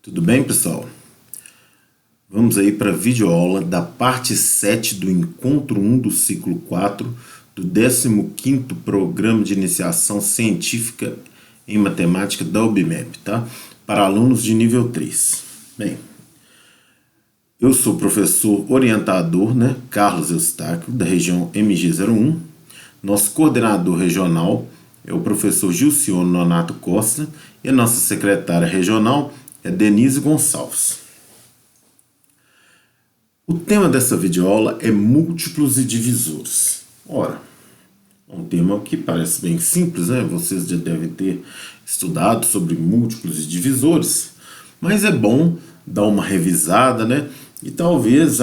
Tudo bem, pessoal? Vamos aí para a videoaula da parte 7 do encontro 1 do ciclo 4 do 15º Programa de Iniciação Científica em Matemática da UBMEP, tá? Para alunos de nível 3. Bem, eu sou o professor orientador, Carlos Eustáquio, da região MG01. Nosso coordenador regional é o professor Gilciono Nonato Costa e a nossa secretária regional é Denise Gonçalves. O tema dessa videoaula é múltiplos e divisores. Ora, é um tema que parece bem simples, né? Vocês já devem ter estudado sobre múltiplos e divisores, mas é bom dar uma revisada, né? E talvez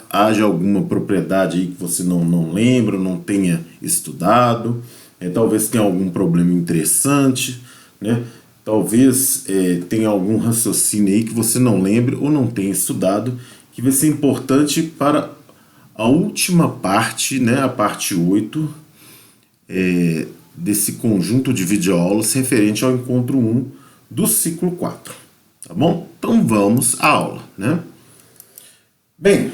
haja alguma propriedade aí que você não lembra, não tenha estudado, talvez tenha algum problema interessante, né? Talvez tenha algum raciocínio aí que você não lembre ou não tenha estudado, que vai ser importante para a última parte, né, a parte 8 desse conjunto de videoaulas referente ao encontro 1 do ciclo 4, tá bom? Então vamos à aula, né? Bem,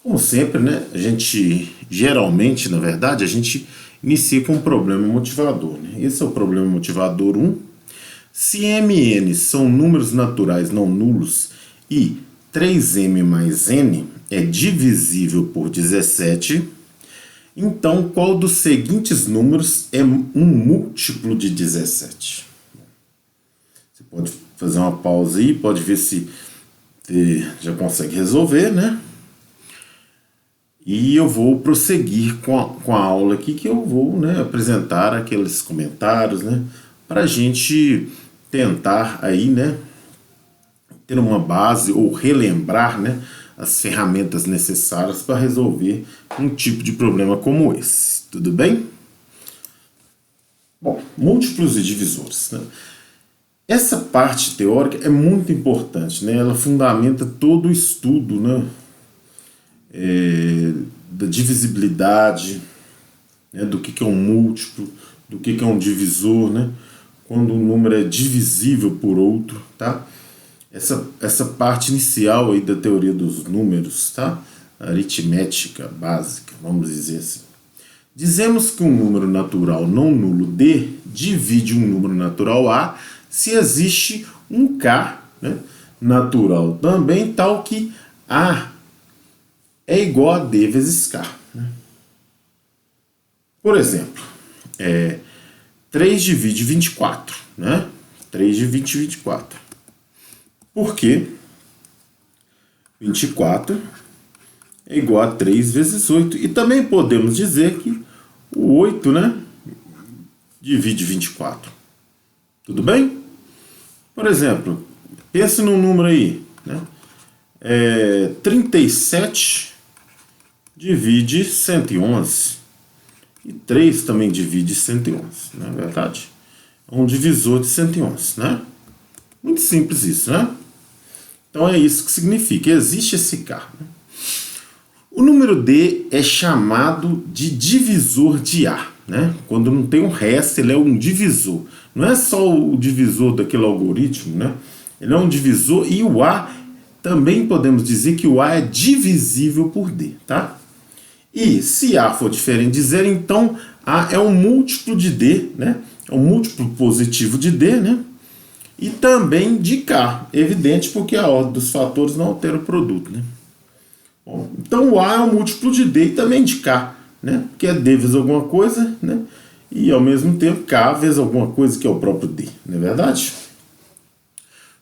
como sempre, né, a gente geralmente, na verdade, a gente inicia com um problema motivador, né? Esse é o problema motivador 1. Se mn são números naturais não nulos e 3m mais n é divisível por 17, então qual dos seguintes números é um múltiplo de 17? Você pode fazer uma pausa aí, pode ver se já consegue resolver, né? E eu vou prosseguir com a aula aqui, que eu vou, né, apresentar aqueles comentários, né, para a gente tentar aí, né, ter uma base ou relembrar, né, as ferramentas necessárias para resolver um tipo de problema como esse. Tudo bem? Bom, múltiplos e divisores, né? Essa parte teórica é muito importante, né? Ela fundamenta todo o estudo, né, da divisibilidade, né, do que é um múltiplo, do que é um divisor, né? Quando um número é divisível por outro, tá? Essa parte inicial aí da teoria dos números, tá? Aritmética básica, vamos dizer assim. Dizemos que um número natural não nulo D divide um número natural A se existe um K, né, natural também, tal que A é igual a D vezes K, né? Por exemplo, 3 divide 24, né? 3 divide 24. Porque 24 é igual a 3 vezes 8. E também podemos dizer que o 8, né, divide 24. Tudo bem? Por exemplo, pense num número aí, né? 37 divide 111. E 3 também divide 111, não é verdade? É um divisor de 111, né? Muito simples isso, né? Então é isso que significa, existe esse K, né? O número D é chamado de divisor de A, né? Quando não tem um resto, ele é um divisor. Não é só o divisor daquele algoritmo, né? Ele é um divisor e o A, também podemos dizer que o A é divisível por D, tá? E se A for diferente de zero, então A é um múltiplo de D, né? É um múltiplo positivo de D, né? E também de K, evidente, porque a ordem dos fatores não altera o produto, né? Bom, então o A é um múltiplo de D e também de K, né? Que é D vezes alguma coisa, né? E ao mesmo tempo K vezes alguma coisa que é o próprio D, não é verdade?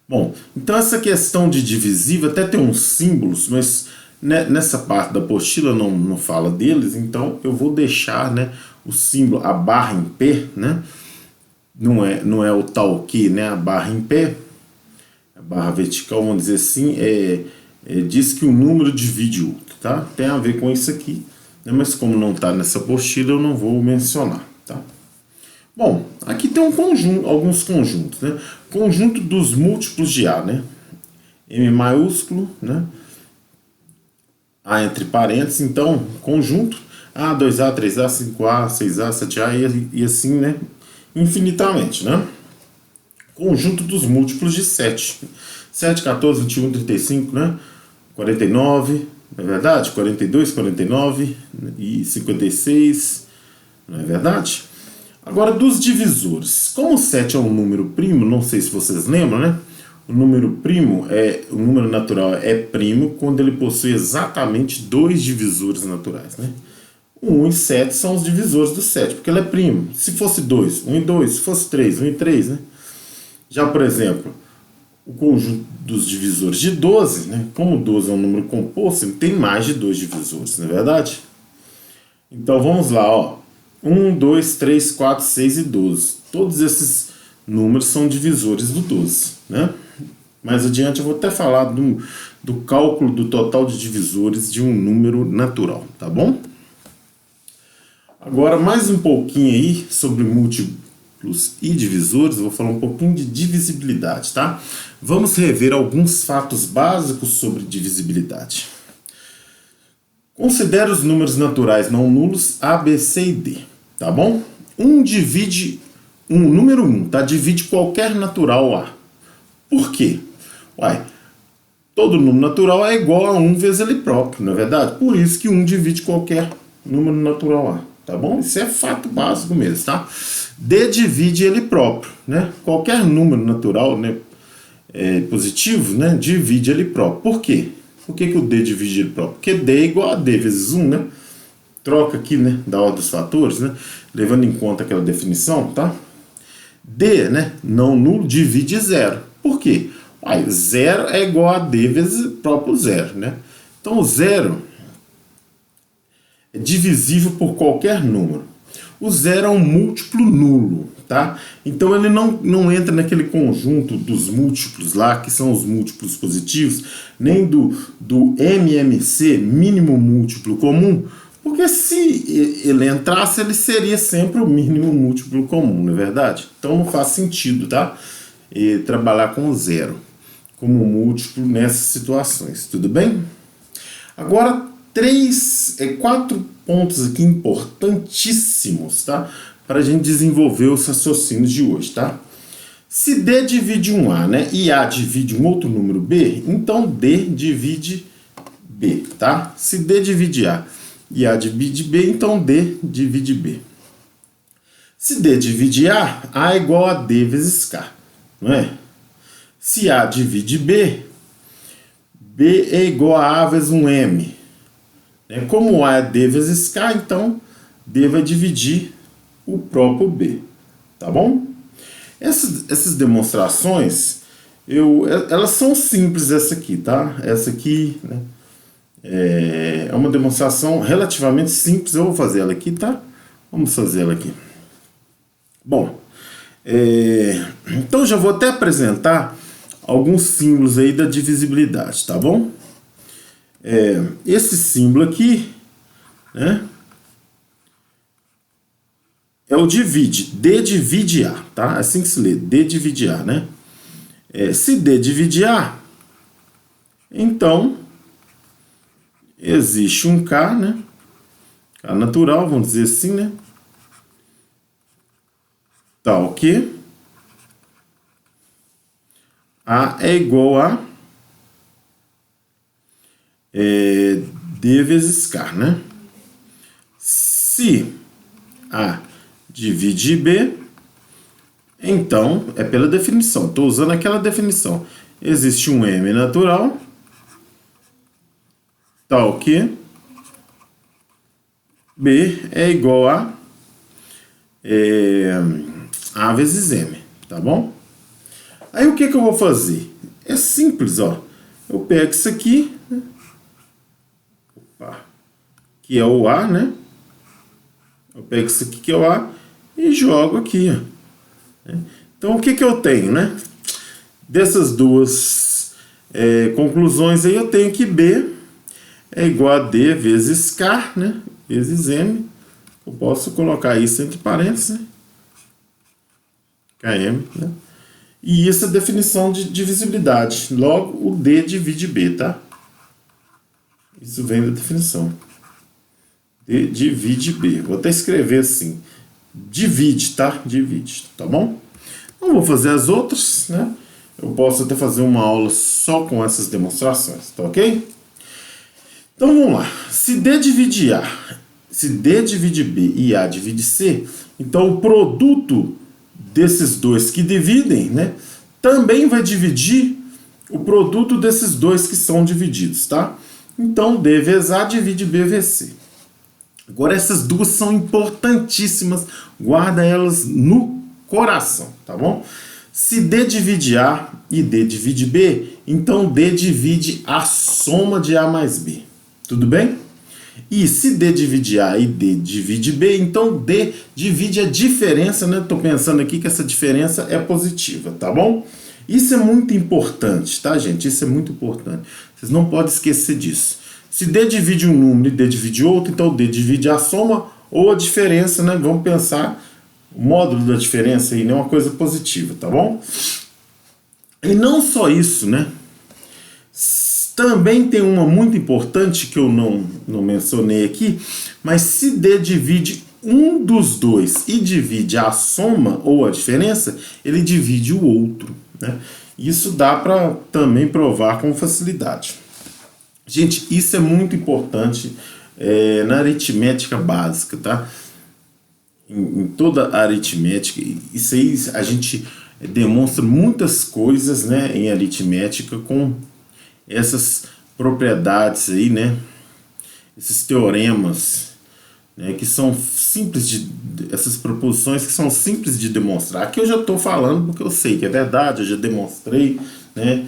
Bom, então essa questão de divisível até tem uns símbolos, mas nessa parte da apostila não fala deles, então eu vou deixar, né, o símbolo, a barra em pé, né? Não é o tal que, né, a barra em pé, a barra vertical, vamos dizer assim, diz que o número divide o outro, tá? Tem a ver com isso aqui, né, mas como não está nessa apostila eu não vou mencionar, tá? Bom, aqui tem alguns conjuntos, né? Conjunto dos múltiplos de A, né? M maiúsculo, né? A entre parênteses, então, conjunto A, 2A, 3A, 5A, 6A, 7A e assim, né? Infinitamente, né? conjunto dos múltiplos de 7. 7, 14, 21, 35, né? 49, não é verdade? 42, 49 e 56, não é verdade? Agora, dos divisores. Como 7 é um número primo, não sei se vocês lembram, né? O número primo o número natural é primo quando ele possui exatamente dois divisores naturais, né? 1 e 7 são os divisores do 7, porque ele é primo. Se fosse 2, 1 e 2. Se fosse 3, 1 e 3, né? Já, por exemplo, o conjunto dos divisores de 12, né? Como 12 é um número composto, ele tem mais de dois divisores, não é verdade? Então vamos lá, ó. 1, 2, 3, 4, 6 e 12. Todos esses números são divisores do 12, né? Mais adiante eu vou até falar do cálculo do total de divisores de um número natural, tá bom? Agora, mais um pouquinho aí sobre múltiplos e divisores, eu vou falar um pouquinho de divisibilidade, tá? Vamos rever alguns fatos básicos sobre divisibilidade. Considere os números naturais não nulos A, B, C e D, tá bom? Número 1, tá? Divide qualquer natural A. Por quê? Uai, todo número natural é igual a 1 vezes ele próprio, não é verdade? Por isso que 1 divide qualquer número natural A, tá bom? Isso é fato básico mesmo, tá? D divide ele próprio, né? Qualquer número natural, né, positivo, né, divide ele próprio. Por quê? Por que o D divide ele próprio? Porque D é igual a D vezes 1, né? Troca aqui, né, da ordem dos fatores, né? Levando em conta aquela definição, tá? D, né, não nulo, divide zero. Por quê? Uai, zero é igual a D vezes o próprio zero, né? Então, o zero é divisível por qualquer número. O zero é um múltiplo nulo, tá? Então, ele não entra naquele conjunto dos múltiplos lá, que são os múltiplos positivos, nem do MMC, mínimo múltiplo comum, porque se ele entrasse, ele seria sempre o mínimo múltiplo comum, não é verdade? Então, não faz sentido, tá? Trabalhar com zero como múltiplo nessas situações, tudo bem? Agora, quatro pontos aqui importantíssimos, tá? Para a gente desenvolver os raciocínios de hoje, tá? Se D divide um A, né, e A divide um outro número B, então D divide B, tá? Se D divide A e A divide B, então D divide B. Se D divide A é igual a D vezes K, não é? Se A divide B, B é igual a vezes um M. Como A é D vezes K, então D vai dividir o próprio B, tá bom? Essas demonstrações, elas são simples, essa aqui, tá? Essa aqui, né, é uma demonstração relativamente simples, eu vou fazer ela aqui, tá? Vamos fazer ela aqui. Bom, então já vou até apresentar alguns símbolos aí da divisibilidade, tá bom? Esse símbolo aqui, né, é o divide, D divide A, tá? Assim que se lê, D divide A, né? Se D divide A, então existe um K, né? K natural, vamos dizer assim, né? Tal que A é igual a D vezes K, né? Se A divide B, então, é pela definição, estou usando aquela definição. Existe um M natural, tal que B é igual a vezes M, tá bom? Aí o que eu vou fazer? É simples, ó. Eu pego isso aqui, né? Opa, que é o A, né? Eu pego isso aqui que é o A e jogo aqui, ó. Então, o que eu tenho, né? Dessas duas conclusões aí, eu tenho que B é igual a D vezes K, né? Vezes M. Eu posso colocar isso entre parênteses, né? KM, né? E isso é a definição de divisibilidade. Logo, o D divide B, tá? Isso vem da definição. D divide B. Vou até escrever assim. Divide, tá? Divide, tá bom? Não vou fazer as outras, né? Eu posso até fazer uma aula só com essas demonstrações, tá ok? Então vamos lá. Se D divide A, se D divide B e A divide C, então o produto desses dois que dividem, né, também vai dividir o produto desses dois que são divididos, tá? Então D vezes A divide B vezes C. Agora essas duas são importantíssimas, guarda elas no coração, tá bom? Se D divide A e D divide B, então D divide a soma de A mais B. Tudo bem? E se D divide A e D divide B, então D divide a diferença, né? Tô pensando aqui que essa diferença é positiva, tá bom? Isso é muito importante, tá, gente? Isso é muito importante. Vocês não podem esquecer disso. Se D divide um número e D divide outro, então D divide a soma ou a diferença, né? Vamos pensar o módulo da diferença aí, né? Uma coisa positiva, tá bom? E não só isso, né? Também tem uma muito importante que eu não mencionei aqui, mas se D divide um dos dois e divide a soma ou a diferença, ele divide o outro, né? Isso dá para também provar com facilidade. Gente, isso é muito importante na aritmética básica, tá? Em toda a aritmética, isso aí a gente demonstra muitas coisas, né, em aritmética com essas propriedades aí, né, esses teoremas, né, que são simples essas proposições que são simples de demonstrar. Aqui eu já estou falando porque eu sei que é verdade, eu já demonstrei, né,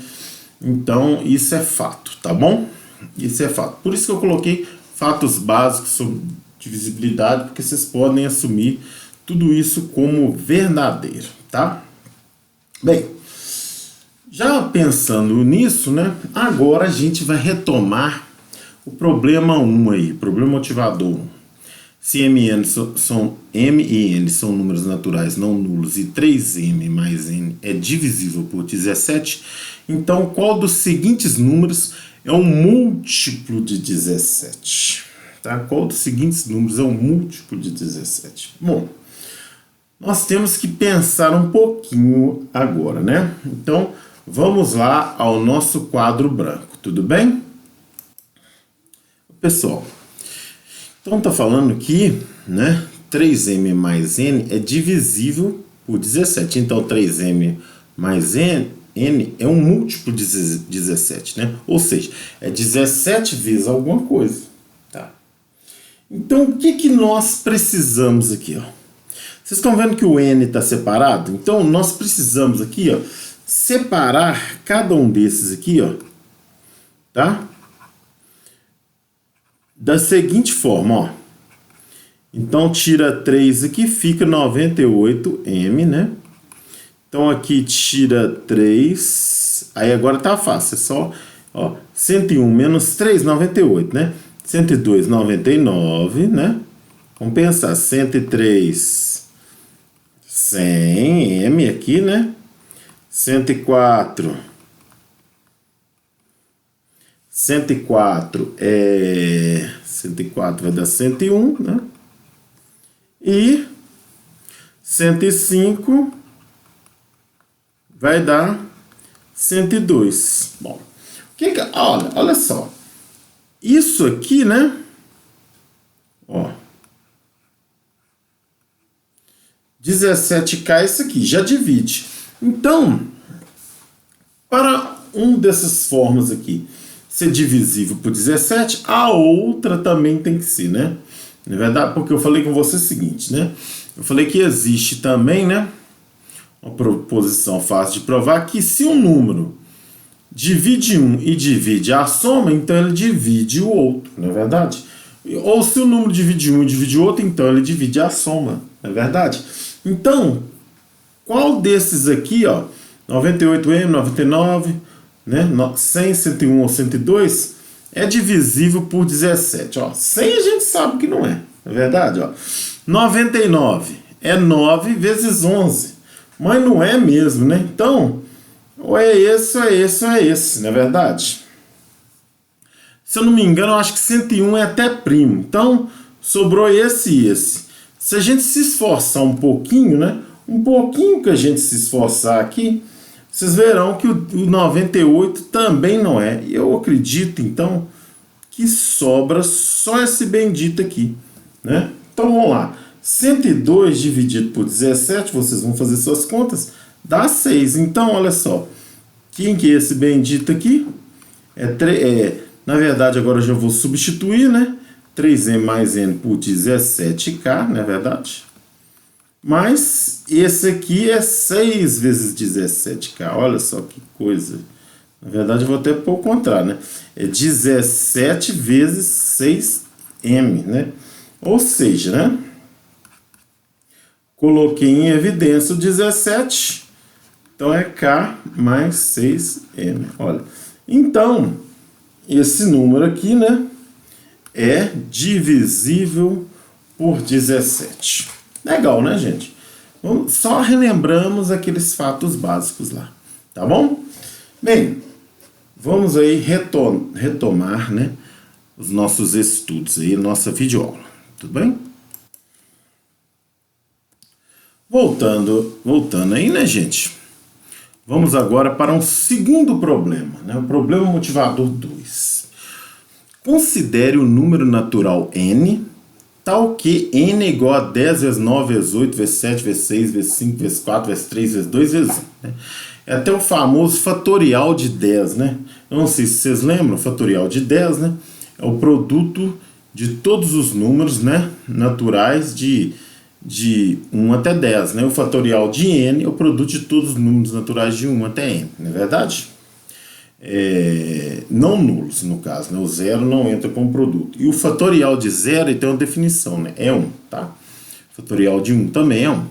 então isso é fato, tá bom? Isso é fato. Por isso que eu coloquei fatos básicos sobre divisibilidade, porque vocês podem assumir tudo isso como verdadeiro, tá? Bem, já pensando nisso, né? Agora a gente vai retomar o problema 1 aí, problema motivador 1. Se M e N são números naturais não nulos e 3M mais N é divisível por 17, então qual dos seguintes números é um múltiplo de 17? Tá? Qual dos seguintes números é um múltiplo de 17? Bom, nós temos que pensar um pouquinho agora, né? Então, vamos lá ao nosso quadro branco, tudo bem? Pessoal, então tá falando que, né, 3M mais N é divisível por 17. Então 3M mais N é um múltiplo de 17, né? Ou seja, é 17 vezes alguma coisa, tá? Então o que nós precisamos aqui, ó? Vocês estão vendo que o N está separado? Então nós precisamos aqui, ó, separar cada um desses aqui, ó, tá? Da seguinte forma, ó. Então tira 3 aqui, fica 98M, né? Então aqui tira 3, aí agora tá fácil, é só, ó, 101 menos 3, 98, né? 102, 99, né? Vamos pensar, 103, 100M aqui, né? 104 vai dar 101, né? E 105 vai dar 102. Bom, olha só. Isso aqui, né? Ó. 17K, isso aqui, já divide. Então, para um dessas formas aqui ser divisível por 17, a outra também tem que ser, né? Na verdade, porque eu falei com você o seguinte, né? Eu falei que existe também, né, uma proposição fácil de provar que se um número divide um e divide a soma, então ele divide o outro, não é verdade? Ou se o número divide um e divide o outro, então ele divide a soma, não é verdade? Então, qual desses aqui, ó, 98M, 99, né, 100, 101 ou 102, é divisível por 17, ó. 100 a gente sabe que não é verdade, ó. 99 é 9 vezes 11, mas não é mesmo, né? Então, ou é esse, ou é esse, ou é esse, não é verdade? Se eu não me engano, eu acho que 101 é até primo, então sobrou esse e esse. Se a gente se esforçar um pouquinho, né, um pouquinho que a gente se esforçar aqui, vocês verão que o 98 também não é. E eu acredito, então, que sobra só esse bendito aqui, né? Então, vamos lá. 102 dividido por 17, vocês vão fazer suas contas, dá 6. Então, olha só. Quem que é esse bendito aqui? Na verdade, agora eu já vou substituir, né? 3m mais n por 17k, não é verdade? Mas esse aqui é 6 vezes 17k. Olha só que coisa. Na verdade, eu vou até pôr o contrário, né? É 17 vezes 6m, né? Ou seja, né? Coloquei em evidência o 17. Então, é k mais 6m. Olha. Então, esse número aqui, né? É divisível por 17. Legal, né, gente? Só relembramos aqueles fatos básicos lá, tá bom? Bem, vamos aí retomar, né, os nossos estudos aí, nossa videoaula, tudo bem? Voltando aí, né, gente? Vamos agora para um segundo problema, né? O problema motivador 2. Considere o número natural n tal que n é igual a 10 vezes 9 vezes 8 vezes 7 vezes 6 vezes 5 vezes 4 vezes 3 vezes 2 vezes 1. Né? É até o famoso fatorial de 10, né? Eu não sei se vocês lembram, o fatorial de 10, né? É o produto de todos os números, né, naturais de 1 até 10, né? O fatorial de n é o produto de todos os números naturais de 1 até n, não é verdade? Não nulos, no caso, né? O zero não entra como produto. E o fatorial de zero tem uma definição, né? É 1, tá? O fatorial de 1 também é 1.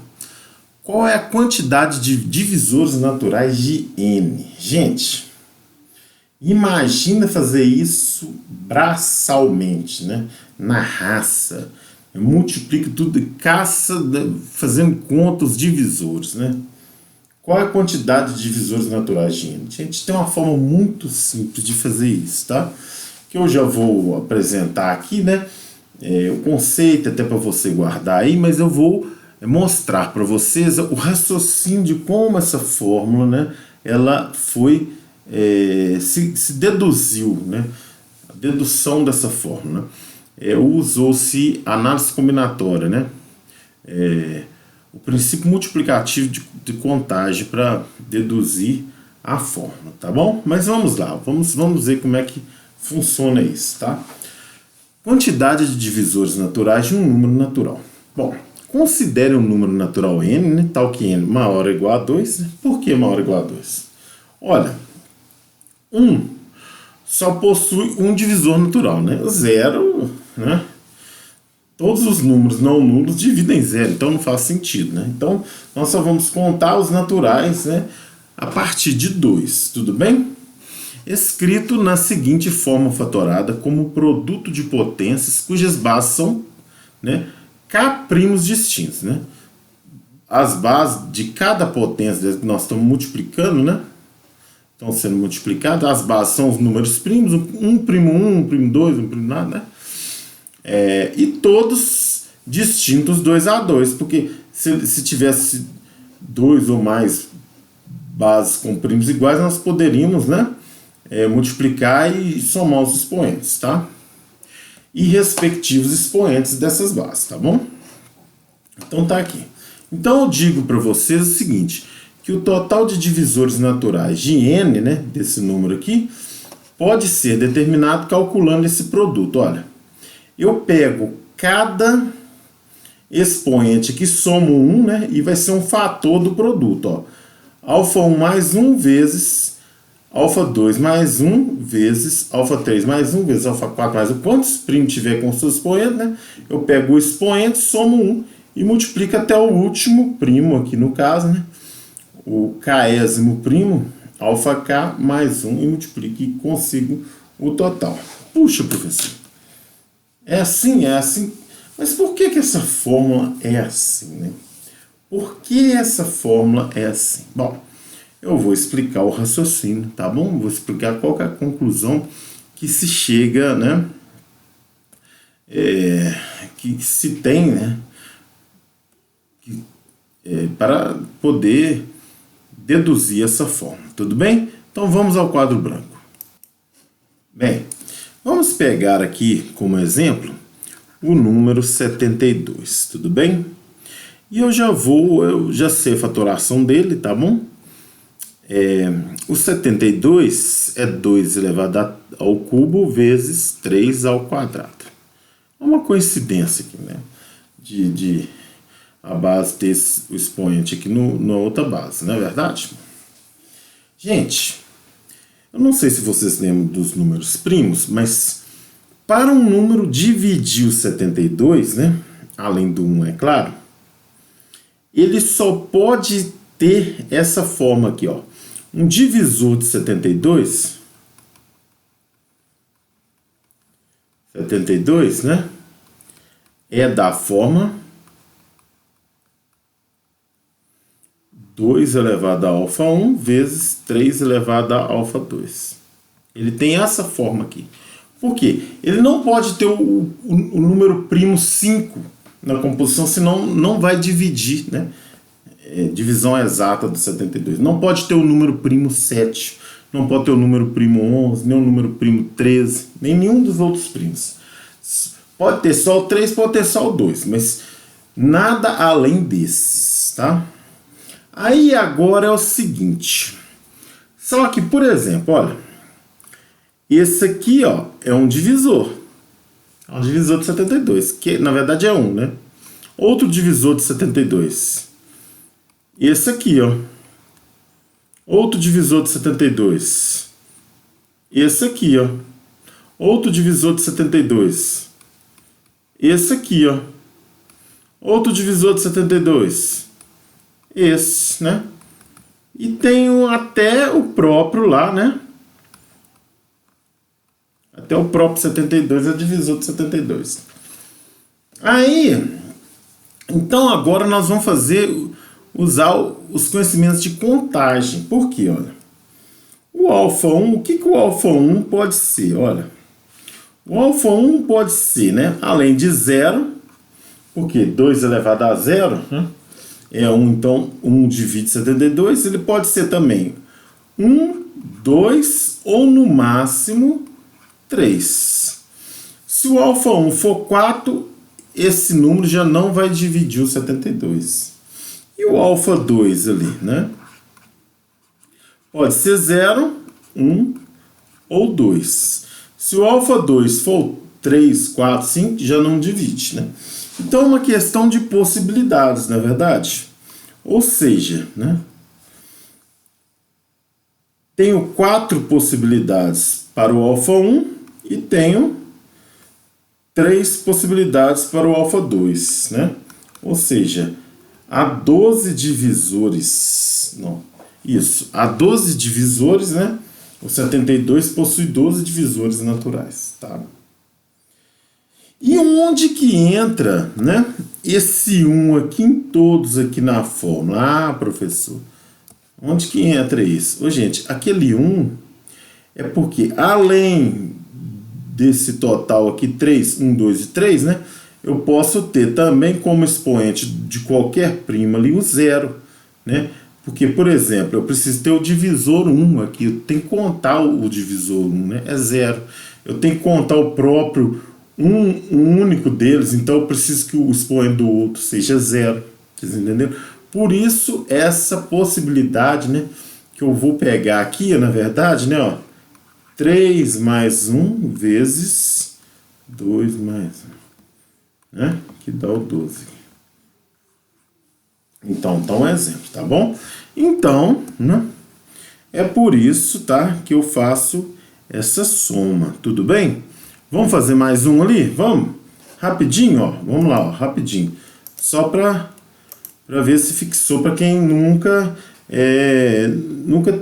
Qual é a quantidade de divisores naturais de n? Gente, imagina fazer isso braçalmente, né? Na raça. Multiplica tudo, caça, fazendo conta os divisores, né? Qual é a quantidade de divisores naturais de n? Gente, tem uma forma muito simples de fazer isso, tá? Que eu já vou apresentar aqui, né? O conceito até para você guardar aí, mas eu vou mostrar para vocês o raciocínio de como essa fórmula, né? Ela foi, se deduziu, né? A dedução dessa fórmula. Usou-se análise combinatória, né? O princípio multiplicativo de contagem para deduzir a fórmula, tá bom? Mas vamos lá, vamos ver como é que funciona isso, tá? Quantidade de divisores naturais de um número natural. Bom, considere um número natural n, né, tal que n maior ou igual a 2. Né? Por que maior ou igual a 2? Olha, 1 só possui um divisor natural, né? 0, né? Todos os números não nulos dividem zero, então não faz sentido, né? Então, nós só vamos contar os naturais, né, a partir de 2, tudo bem? Escrito na seguinte forma fatorada como produto de potências cujas bases são, né, k primos distintos, né? As bases de cada potência que nós estamos multiplicando, né? Estão sendo multiplicadas, as bases são os números primos, 1 primo 1, 1 primo 2, 1 primo nada, né? E todos distintos 2 a 2, porque se tivesse 2 ou mais bases com primos iguais, nós poderíamos, né, multiplicar e somar os expoentes, tá? E respectivos expoentes dessas bases, tá bom? Então tá aqui. Então eu digo para vocês o seguinte, que o total de divisores naturais de n, né, desse número aqui, pode ser determinado calculando esse produto, olha. Eu pego cada expoente que somo 1, né, e vai ser um fator do produto, ó. Alfa 1 mais 1 vezes alfa 2 mais 1 vezes alfa 3 mais 1 vezes alfa 4 mais 1. Quantos primos tiver com seus expoentes, né, eu pego o expoente, somo 1 e multiplico até o último primo aqui no caso, né, o késimo primo, alfa k mais 1 e multiplico e consigo o total. Puxa, professor. É assim, é assim. Mas por que essa fórmula é assim, né? Por que essa fórmula é assim? Bom, eu vou explicar o raciocínio, tá bom? Vou explicar qual que é a conclusão que se chega, né? Que se tem, né? para poder deduzir essa forma, tudo bem? Então vamos ao quadro branco. Bem, vamos pegar aqui como exemplo o número 72, tudo bem? E eu já sei a fatoração dele, tá bom? O 72 é 2 elevado ao cubo vezes 3 ao quadrado. É uma coincidência aqui, né? De a base ter o expoente aqui na outra base, não é verdade? Gente, eu não sei se vocês lembram dos números primos, mas para um número dividir o 72, né? Além do 1, é claro, ele só pode ter essa forma aqui, ó. Um divisor de 72, né? É da forma 2 elevado a alfa 1 vezes 3 elevado a alfa 2. Ele tem essa forma aqui. Por quê? Ele não pode ter o número primo 5 na composição, senão não vai dividir, né? Divisão exata do 72. Não pode ter o número primo 7, não pode ter o número primo 11, nem o número primo 13, nem nenhum dos outros primos. Pode ter só o 3, pode ter só o 2, mas nada além desses, tá? Aí agora é o seguinte, só que, por exemplo, olha, esse aqui, ó, é um divisor. É um divisor de 72, que na verdade é 1, né? Outro divisor de 72. Esse aqui, ó. Outro divisor de 72. Esse aqui, ó. Outro divisor de 72. Esse aqui, ó. Outro divisor de 72. Esse, né? E tem até o próprio lá, né? Até o próprio 72 é divisor de 72. Aí, então agora nós vamos usar os conhecimentos de contagem. Por quê? Olha, o alfa 1, o que o alfa 1 pode ser? Olha, o alfa 1 pode ser, né? Além de 0, porque 2 elevado a 0, né? É 1, então 1 divide 72, ele pode ser também 1, 2 ou no máximo 3. Se o alfa 1 for 4, esse número já não vai dividir o 72. E o alfa 2 ali, né? Pode ser 0, 1 ou 2. Se o alfa 2 for 3, 4, 5, já não divide, né? Então é uma questão de possibilidades, não é verdade? Ou seja, né? Tenho 4 possibilidades para o alfa 1 e tenho 3 possibilidades para o alfa 2, né? Ou seja, há 12 divisores. Não, isso, há 12 divisores, né? O 72 possui 12 divisores naturais, tá? E onde que entra, né, esse 1 aqui em todos aqui na fórmula? Ah, professor, onde que entra isso? Ô, gente, aquele 1 é porque além desse total aqui, 3, 1, 2 e 3, né, eu posso ter também como expoente de qualquer prima ali o 0, né? Porque, por exemplo, eu preciso ter o divisor 1 aqui, eu tenho que contar o divisor 1, né? É 0. Eu tenho que contar o próprio um único deles, então eu preciso que o expoente do outro seja 0. Vocês entenderam? Por isso, essa possibilidade, né, que eu vou pegar aqui, na verdade, né, ó, 3 mais 1 vezes 2 mais 1, né, que dá o 12. Então, um exemplo, tá bom? Então, né, é por isso, tá, que eu faço essa soma, tudo bem? Vamos fazer mais um ali? Vamos? Rapidinho, ó. Vamos lá, ó, rapidinho. Só para ver se fixou para quem nunca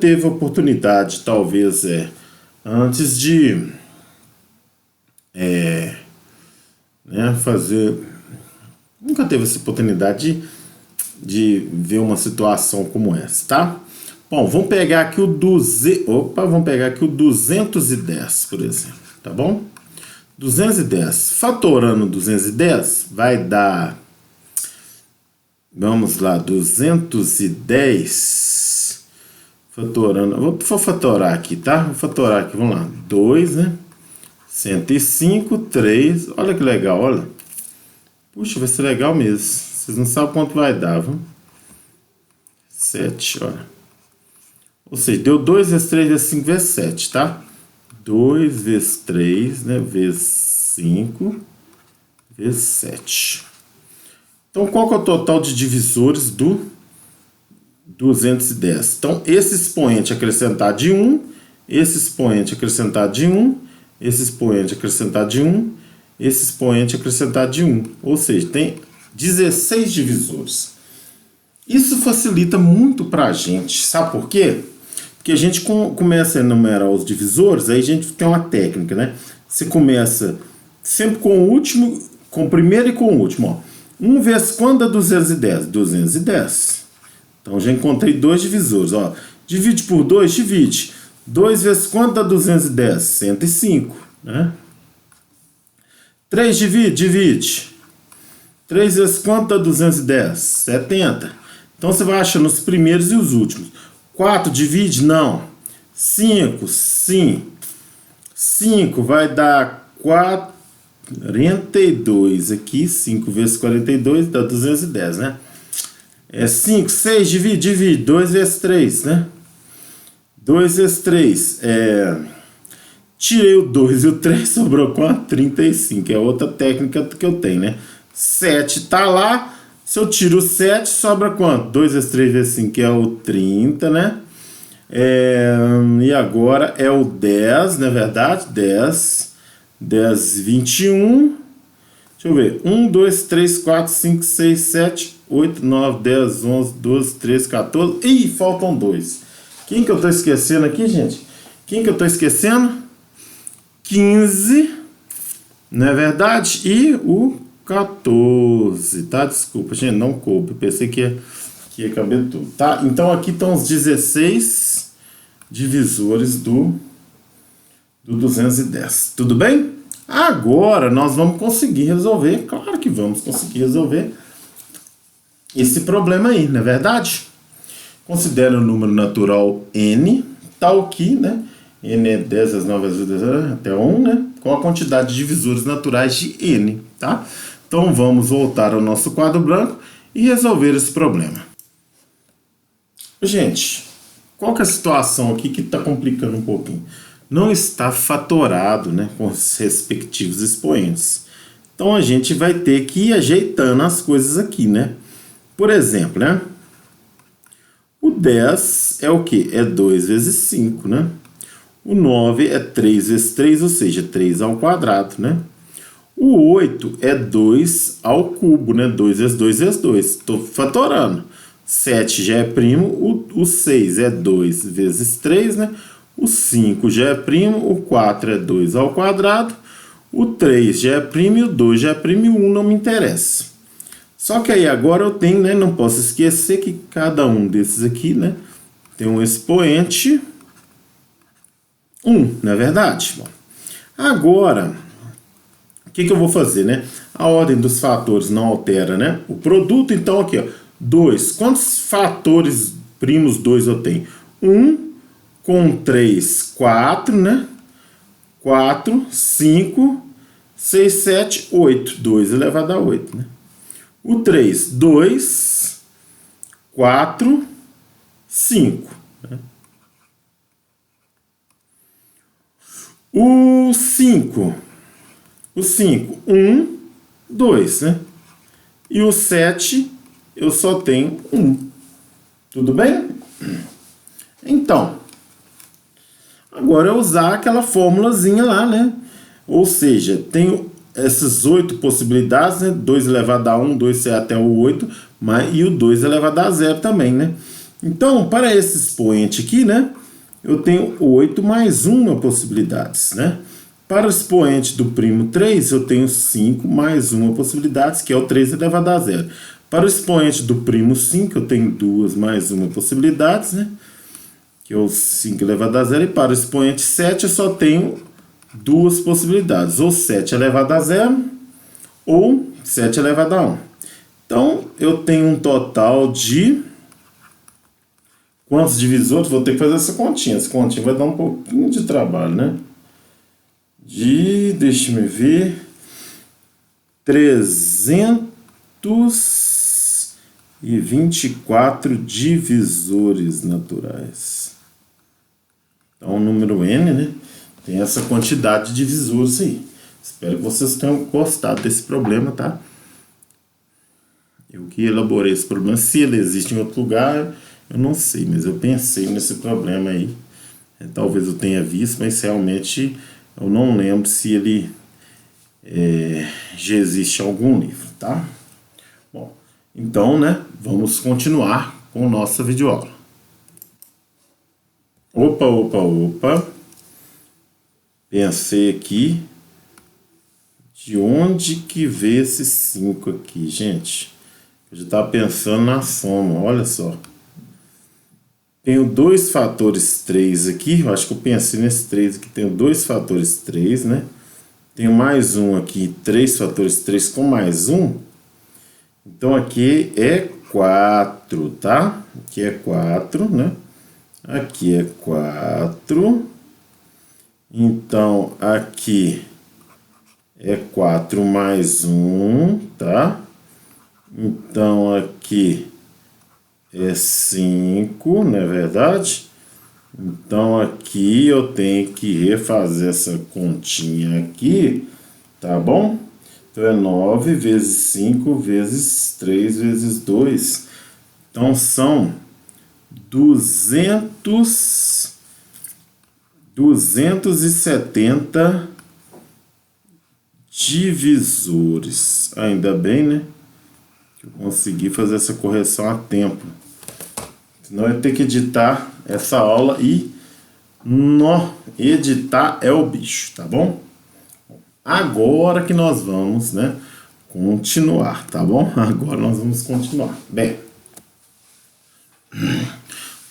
teve oportunidade, talvez, antes de né, fazer... Nunca teve essa oportunidade de ver uma situação como essa, tá? Bom, vamos pegar aqui o 210, por exemplo, tá bom? 210. Fatorando 210 vai dar Vamos lá, 210 fatorando. Vou fatorar aqui, tá? Vou fatorar aqui, vamos lá. 2, né? 105, 3. Olha que legal, olha. Puxa, vai ser legal mesmo. Vocês não sabem quanto vai dar, viu? 7, olha. Ou seja, deu 2 vezes 3 vezes 5 vezes 7, tá? 2 vezes 3, né? Vezes 5 vezes 7. Então, qual que é o total de divisores do 210? Então, esse expoente acrescentar de 1, esse expoente acrescentar de 1, esse expoente acrescentar de 1, esse expoente acrescentar de 1. Ou seja, tem 16 divisores. Isso facilita muito para a gente. Sabe por quê? Porque a gente começa a enumerar os divisores, aí a gente tem uma técnica, né? Você começa sempre com o último, com o primeiro e com o último, ó. 1 vezes quanto dá 210? 210. Então, já encontrei dois divisores, ó. Divide por 2, divide. 2 vezes quanto dá 210? 105, né? 3 divide. 3 vezes quanto dá 210? 70. Então, você vai achando os primeiros e os últimos. 4 divide? Não. 5, sim. 5 vai dar 42 aqui. 5 vezes 42 dá 210, né? 5, 6 divide. 2 vezes 3, né? 2 vezes 3. Tirei o 2 e o 3, sobrou quanto? 35. É outra técnica que eu tenho, né? 7 tá lá. Se eu tiro o 7, sobra quanto? 2 vezes 3 vezes 5 é o 30, né? E agora é o 10, não é verdade? 10, 21. Deixa eu ver. 1, 2, 3, 4, 5, 6, 7, 8, 9, 10, 11, 12, 13, 14. Ih, faltam 2. Quem que eu tô esquecendo aqui, gente? Quem que eu tô esquecendo? 15, não é verdade? E o 14, tá? Desculpa, gente, não coube. Pensei que ia caber tudo, tá? Então aqui estão os 16 divisores do 210. Tudo bem? Agora nós vamos conseguir resolver, claro que vamos conseguir resolver esse problema aí, não é verdade? Considera o número natural n, tal que, né? N é 10, as 9, as 10, até 1, né? Com a quantidade de divisores naturais de n, tá? Então vamos voltar ao nosso quadro branco e resolver esse problema. Gente, qual que é a situação aqui que está complicando um pouquinho? Não está fatorado, né, com os respectivos expoentes. Então a gente vai ter que ir ajeitando as coisas aqui, né? Por exemplo, né? O 10 é o quê? É 2 vezes 5, né? O 9 é 3 vezes 3, ou seja, 3 ao quadrado, né? O 8 é 2 ao cubo, né? 2 vezes 2 vezes 2. Estou fatorando. 7 já é primo, o 6 é 2 vezes 3, né? O 5 já é primo, o 4 é 2 ao quadrado, o 3 já é primo e o 2 já é primo e o 1 não me interessa. Só que aí agora eu tenho, né? Não posso esquecer que cada um desses aqui, né? Tem um expoente 1, não é verdade? Bom, agora, o que eu vou fazer, né? A ordem dos fatores não altera, né? O produto, então, aqui, ó. 2. Quantos fatores primos 2 eu tenho? 1 com 3, 4, né? 4, 5, 6, 7, 8. 2 elevado a 8, né? O 3, 2, 4, 5. Né? O 5, 1, 2, né? E o 7, eu só tenho 1. Tudo bem? Então, agora é usar aquela formulazinha lá, né? Ou seja, tenho essas 8 possibilidades, né? 2 elevado a 1, 2 até o 8, e o 2 elevado a 0 também, né? Então, para esse expoente aqui, né? Eu tenho 8 mais 1 possibilidades, né? Para o expoente do primo 3, eu tenho 5 mais 1 possibilidades, que é o 3 elevado a 0. Para o expoente do primo 5, eu tenho 2 mais 1 possibilidades, né? Que é o 5 elevado a 0. E para o expoente 7, eu só tenho 2 possibilidades. Ou 7 elevado a 0, ou 7 elevado a 1. Então, eu tenho um total de... Quantos divisores? Vou ter que fazer essa continha. Essa continha vai dar um pouquinho de trabalho, né? Deixa-me ver... 324 divisores naturais. Então, o número N, né? Tem essa quantidade de divisores aí. Espero que vocês tenham gostado desse problema, tá? Eu que elaborei esse problema. Se ele existe em outro lugar, eu não sei. Mas eu pensei nesse problema aí. Talvez eu tenha visto, mas realmente eu não lembro se ele... já existe em algum livro, tá? Bom, então, né, vamos continuar com nossa videoaula. Opa. Pensei aqui, de onde que veio esse 5 aqui, gente? Eu já estava pensando na soma, olha só. Tenho 2 fatores 3 aqui, eu acho que eu pensei nesse 3 aqui, tenho 2 fatores 3, né? Tenho mais um aqui, 3 fatores 3 com mais um. Então, aqui é 4, tá? Aqui é 4, né? Aqui é 4. Então, aqui é 4 mais 1, tá? Então, aqui é 5, não é verdade? Então, aqui eu tenho que refazer essa continha aqui, tá bom? Então, é 9 vezes 5 vezes 3 vezes 2. Então, são 270 divisores. Ainda bem, né? Que eu consegui fazer essa correção a tempo. Senão eu ia ter que editar essa aula e... editar é o bicho, tá bom? Agora que nós vamos, né, continuar, tá bom? Agora nós vamos continuar. Bem,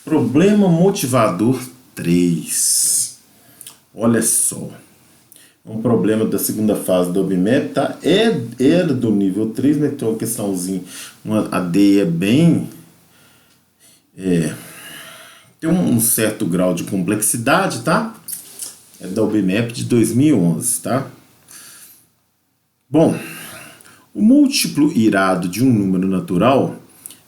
problema motivador 3. Olha só. Um problema da segunda fase do OBMAP, tá? Era do nível 3, né? Então a questãozinha, uma AD é bem... tem um certo grau de complexidade, tá? É da OBMAP de 2011, tá? Bom, o múltiplo irado de um número natural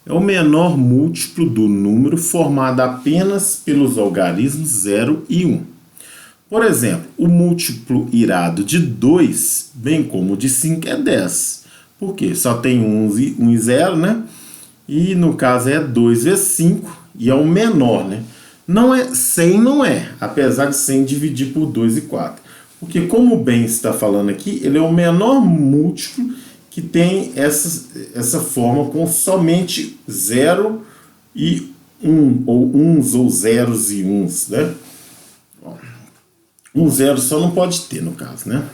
é o menor múltiplo do número formado apenas pelos algarismos 0 e 1. Por exemplo, o múltiplo irado de 2, bem como o de 5, é 10. Por quê? Só tem 1 e 0, né? E no caso é 2 vezes 5 e é o menor, né? Não é 100, não é, apesar de 100 dividir por 2 e 4. Porque como o Ben está falando aqui, ele é o menor múltiplo que tem essa forma com somente 0 e 1, ou uns ou zeros e uns, né? Um zero só não pode ter, no caso, né?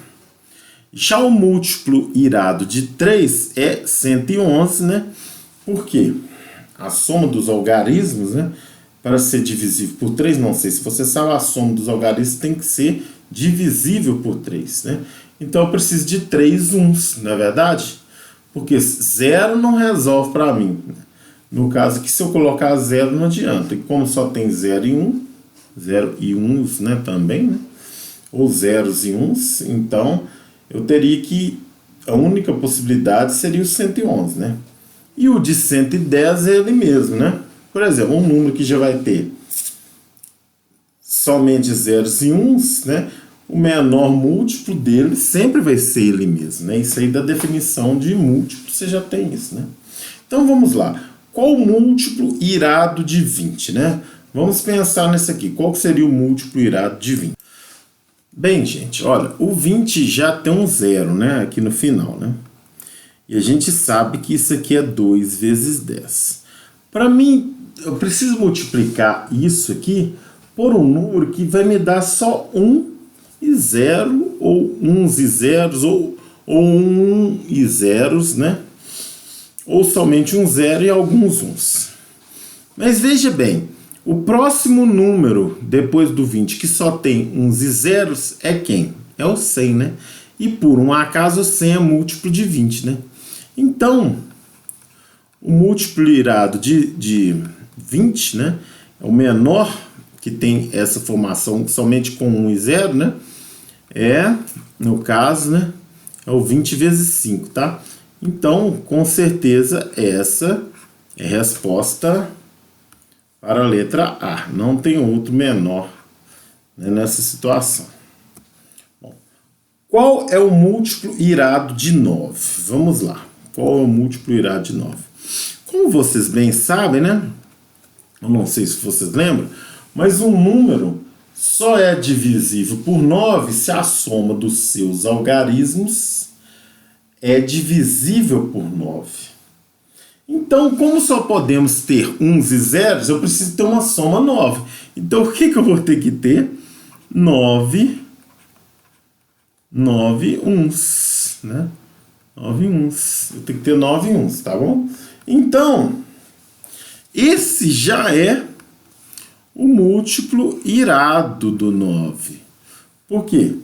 Já o múltiplo irado de 3 é 111, né? Por quê? A soma dos algarismos, né? Para ser divisível por 3, não sei se você sabe, a soma dos algarismos tem que ser divisível por 3, né? Então eu preciso de 3 uns, não é verdade? Porque 0 não resolve para mim. No caso aqui, se eu colocar 0, não adianta. E como só tem 0 e 1, 0 e 1, né, também, né? Ou zeros e uns, então eu teria que... A única possibilidade seria o 111, né? E o de 110 é ele mesmo, né? Por exemplo, um número que já vai ter somente zeros e uns, né? O menor múltiplo dele sempre vai ser ele mesmo, né? Isso aí da definição de múltiplo, você já tem isso, né? Então vamos lá. Qual o múltiplo irado de 20, né? Vamos pensar nesse aqui. Qual seria o múltiplo irado de 20? Bem, gente, olha, o 20 já tem um zero, né? Aqui no final, né? E a gente sabe que isso aqui é 2 vezes 10. Para mim, eu preciso multiplicar isso aqui por um número que vai me dar só 1 e 0, ou uns e zeros, ou 1 e zeros, né? Ou somente um zero e alguns uns. Mas veja bem, o próximo número depois do 20 que só tem uns e zeros é quem? É o 100, né? E por um acaso o 100 é múltiplo de 20, né? Então, O múltiplo irado de 20, né? É o menor que tem essa formação somente com 1 e 0, né? No caso, né? É o 20 vezes 5, tá? Então, com certeza, essa é a resposta para a letra A. Não tem outro menor, né, nessa situação. Bom, qual é o múltiplo irado de 9? Vamos lá. Qual é o múltiplo irado de 9? Como vocês bem sabem, né? Eu não sei se vocês lembram, mas um número só é divisível por 9 se a soma dos seus algarismos é divisível por 9. Então, como só podemos ter uns e zeros, eu preciso ter uma soma 9. Então, o que eu vou ter que ter? 9 uns, né? 9 uns. Eu tenho que ter 9 uns, tá bom? Então, esse já é o múltiplo irado do 9. Por quê?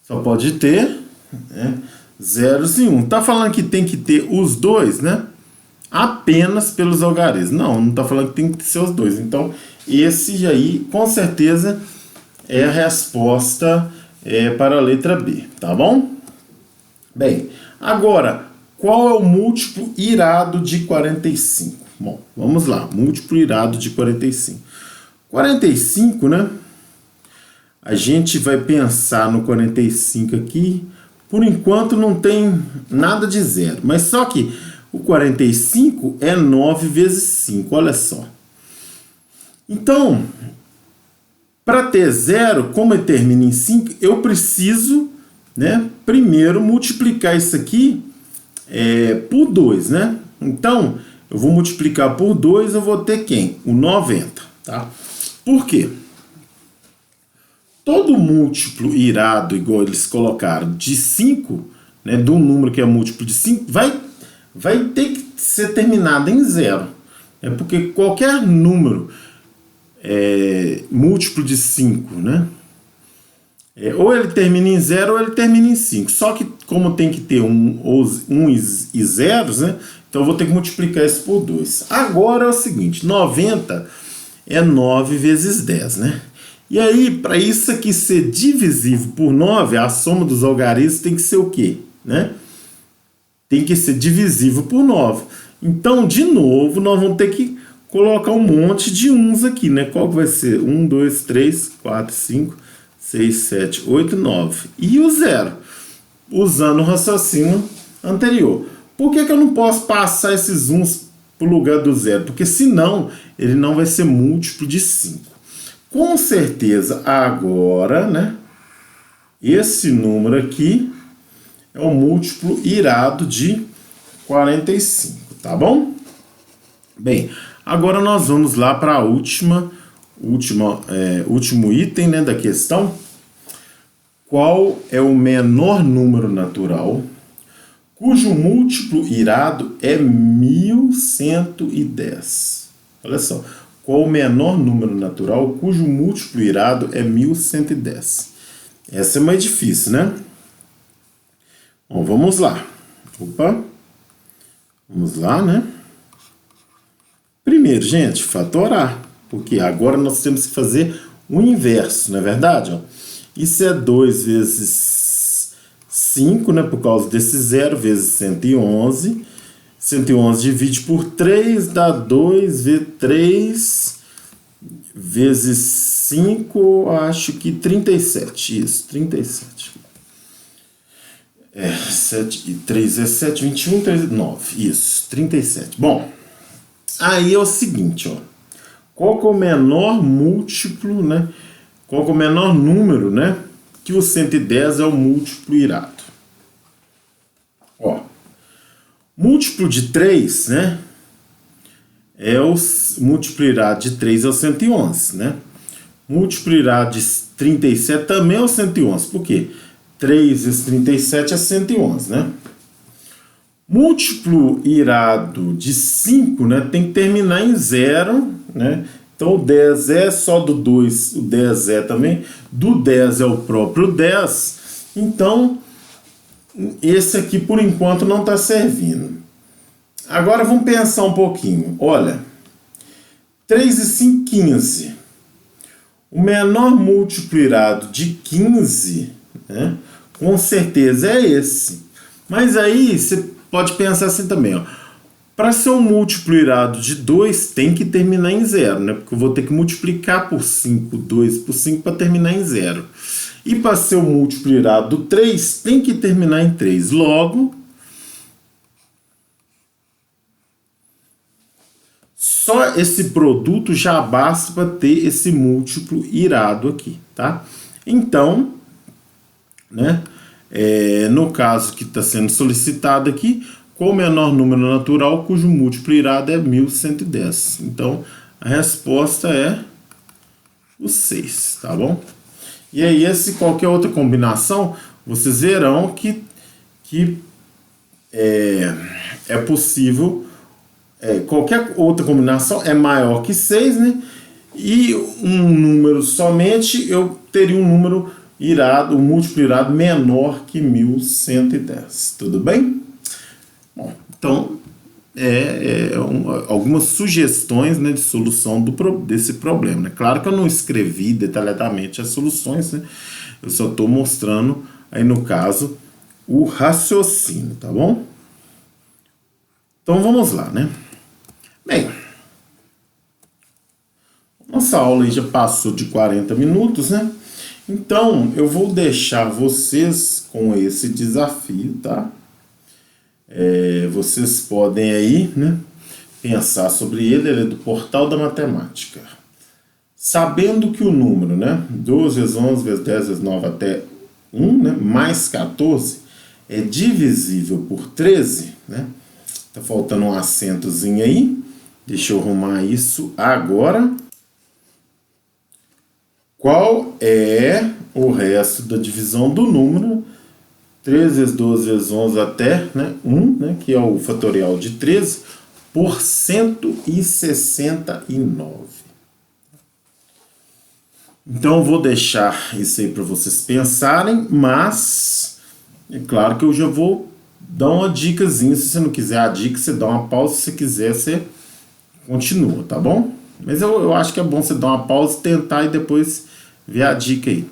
Só pode ter, né, zeros e 1. Tá falando que tem que ter os dois, né? Apenas pelos algarismos. Não tá falando que tem que ser os dois. Então, esse aí, com certeza, é a resposta para a letra B, tá bom? Bem, agora, qual é o múltiplo irado de 45? Bom, vamos lá. Múltiplo irado de 45. 45, né? A gente vai pensar no 45 aqui. Por enquanto não tem nada de zero. Mas só que o 45 é 9 vezes 5. Olha só. Então, para ter zero, como ele termina em 5, eu preciso, né, primeiro multiplicar isso aqui por 2, né? Então, eu vou multiplicar por 2, eu vou ter quem? O 90, tá? Por quê? Todo múltiplo irado, igual eles colocaram, de 5, né, de um número que é múltiplo de 5, vai ter que ser terminado em 0. Porque qualquer número múltiplo de 5, né? Ou ele termina em 0 ou ele termina em 5. Só que como tem que ter uns e zeros, né? Então eu vou ter que multiplicar isso por 2. Agora é o seguinte, 90 é 9 vezes 10, né? E aí, para isso aqui ser divisível por 9, a soma dos algarismos tem que ser o quê? Né? Tem que ser divisível por 9. Então, de novo, nós vamos ter que colocar um monte de uns aqui, né? Qual que vai ser? 1, 2, 3, 4, 5, 6, 7, 8, 9. E o 0, usando o raciocínio anterior. Por que eu não posso passar esses uns para o lugar do 0? Porque senão ele não vai ser múltiplo de 5. Com certeza, agora, né, esse número aqui é o múltiplo irado de 45, tá bom? Bem, agora nós vamos lá para o último item, né, da questão. Qual é o menor número natural cujo múltiplo irado é 1110? Olha só. Qual o menor número natural cujo múltiplo irado é 1110? Essa é mais difícil, né? Bom, vamos lá. Vamos lá, né? Primeiro, gente, fatorar. Porque agora nós temos que fazer o inverso, não é verdade? Isso é 2 vezes 5, né? Por causa desse 0, vezes 111. 111 divide por 3, dá 2 vezes 3 vezes 5, acho que 37. Isso, 37. 7 e 3 é 7, 21, 3, 9. Isso, 37. Bom, aí é o seguinte, ó. Qual que é o menor múltiplo, né? Qual que é o menor número, né? Que o 110 é o múltiplo irado. Ó. Múltiplo de 3, né? É o múltiplo irado de 3 é o 111, né? Múltiplo irado de 37 também é o 111. Por quê? 3 vezes 37 é 111, né? Múltiplo irado de 5, né? Tem que terminar em 0, né? Então o 10 é só do 2, o 10 é também. Do 10 é o próprio 10. Então, esse aqui por enquanto não está servindo. Agora vamos pensar um pouquinho. Olha, 3 e 5, 15. O menor múltiplo irado de 15, né, com certeza é esse. Mas aí você pode pensar assim também, ó. Para ser um múltiplo irado de 2, tem que terminar em 0, né? Porque eu vou ter que multiplicar por 5, 2 por 5 para terminar em 0. E para ser o múltiplo irado do 3, tem que terminar em 3. Logo, só esse produto já basta para ter esse múltiplo irado aqui, tá? Então, né, no caso que está sendo solicitado aqui, qual o menor número natural cujo múltiplo irado é 1110? Então, a resposta é o 6, tá bom? E aí, qualquer outra combinação, vocês verão que é possível, qualquer outra combinação é maior que 6, né? E um número somente, eu teria um número irado, um múltiplo irado menor que 1110, tudo bem? Bom, então, algumas sugestões, né, de solução desse problema, né? Claro que eu não escrevi detalhadamente as soluções, né? Eu só estou mostrando, aí no caso, o raciocínio, tá bom? Então vamos lá, né? Bem, nossa aula aí já passou de 40 minutos, né? Então, eu vou deixar vocês com esse desafio, tá? Vocês podem aí, né, pensar sobre ele é do Portal da Matemática. Sabendo que o número, né, 12 vezes 11 vezes 10 vezes 9 até 1, né, mais 14, é divisível por 13, né? Tá faltando um acentozinho aí. Deixa eu arrumar isso agora. Qual é o resto da divisão do número 13 vezes 12 vezes 11 até, né, 1, né, que é o fatorial de 13, por 169. Então eu vou deixar isso aí para vocês pensarem, mas é claro que eu já vou dar uma dicasinha. Se você não quiser a dica, você dá uma pausa. Se você quiser, você continua, tá bom? Mas eu acho que é bom você dar uma pausa, tentar e depois ver a dica aí.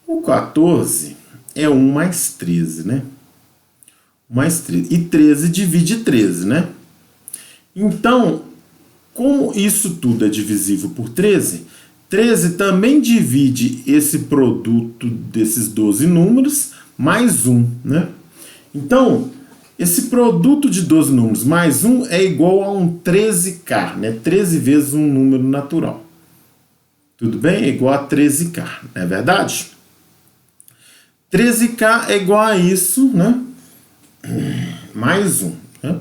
O 14 é 1 mais 13, né? Mais 13. E 13 divide 13, né? Então, como isso tudo é divisível por 13, 13 também divide esse produto desses 12 números mais 1, né? Então, esse produto de 12 números mais 1 é igual a um 13K, né? 13 vezes um número natural. Tudo bem? É igual a 13K, não é verdade? 13K é igual a isso, né? Mais 1, né?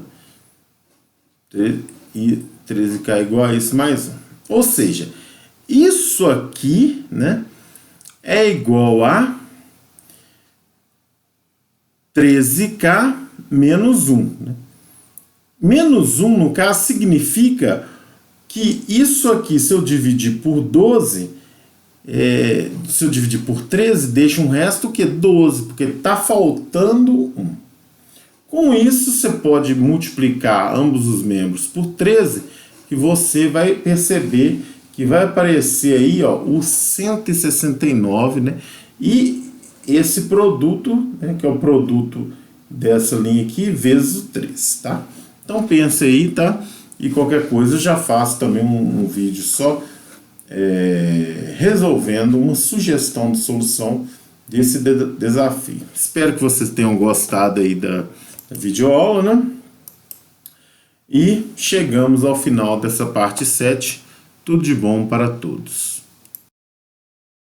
E 13K é igual a isso mais 1. Ou seja, isso aqui, né, é igual a 13K menos 1. Né? Menos 1, no caso, significa que isso aqui, se eu dividir por 12, se eu dividir por 13, deixa um resto que é 12, porque está faltando 1. Com isso, você pode multiplicar ambos os membros por 13, que você vai perceber que vai aparecer aí, ó, o 169, né? E esse produto, né, que é o produto dessa linha aqui, vezes o 3, tá? Então pensa aí, tá? E qualquer coisa eu já faço também um vídeo só resolvendo uma sugestão de solução desse desafio. Espero que vocês tenham gostado aí da videoaula, né? E chegamos ao final dessa parte 7. Tudo de bom para todos.